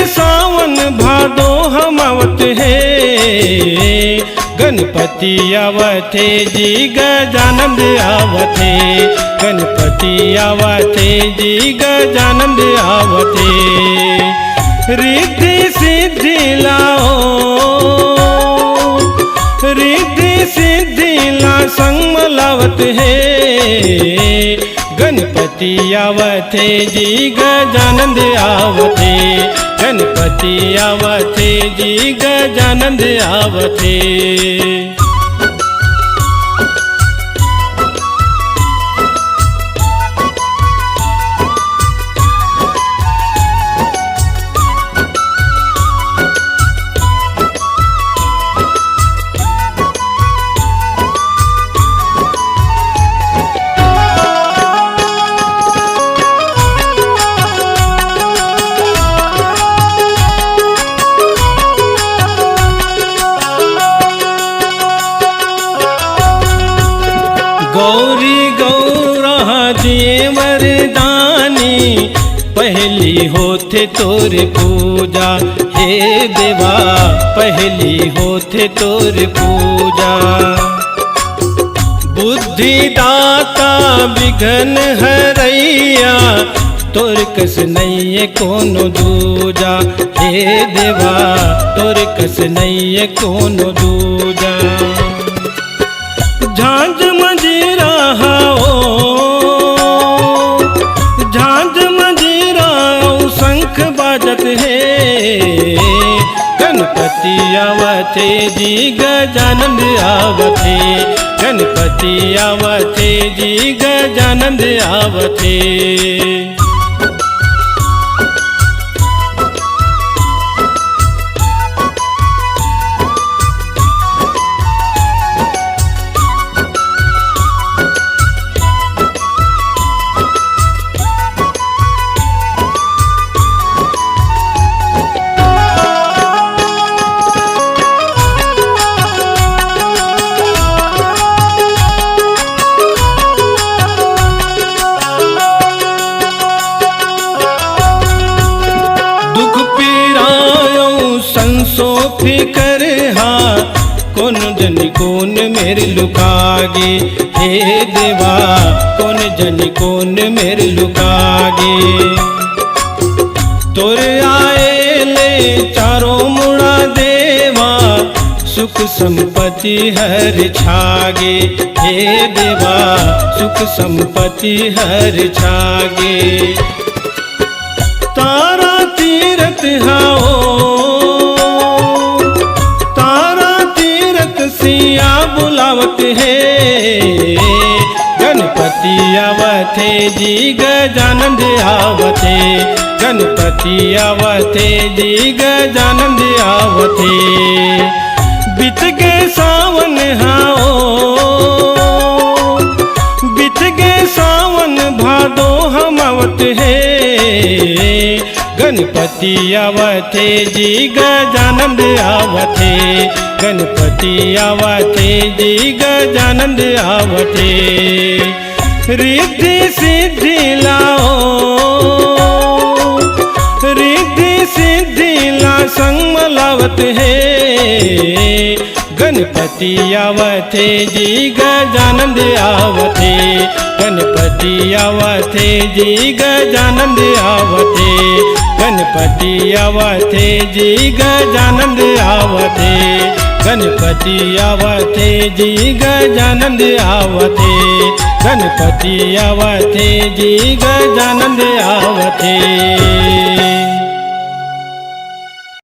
सावन भादो हम आवत है, गणपति आवते जी गजानंद आवते, गणपति आवते जी गजानंद आवते। रिद्धि सिद्धि लाओ, रिद्धि सिद्धि ला संग मलावत है, गणपति आवते जी गजानंद आवते, गणपति आवते जी गजानंद आवते। गौरी गौरा जी वरदानी, पहली होते तोर पूजा, हे देवा पहली होते तोर पूजा। बुद्धि दाता विघ्न हरैया, तोर कस नहीं कोनो दूजा, हे देवा तोर कस नहीं कोनो दूजा। झांझ मंजीरा हो, झांझ मंजीरा शंख बाजत है, गणपति आवते जी गजानंद आवते, गणपति आवते जी गजानंद आवते। संसो फिकर हा, कौन जनी कौन मेरे लुकागे, हे देवा कौन जनी कौन मेरे लुकागे। तोर आए ले चारों मुड़ा देवा, सुख संपत्ति हर छागे, हे देवा सुख संपत्ति हर छागे। तारा तीरथ हाओ, सिया बुलावत है, गणपति आवते जी गजानंद आवते, गणपति आवते जी गजानंद आवते। बीत गए सावन हाओ, बीत गए सावन भादो हम आवत है, गणपति आवते जी गजानंद आवते, गणपति आवते जी गजानंद आवते। रिद्धि सिद्धि लाओ, रिद्धि सिद्धि ला संग मलावत है, गणपति आवते जी गजानंद आवते, गणपति आवते जी गजानंद आवते, गणपति आवते जी गजानंद आवते, गणपति आवते जी गजानंद आवते, गणपति आवते जी गजानंद आवते।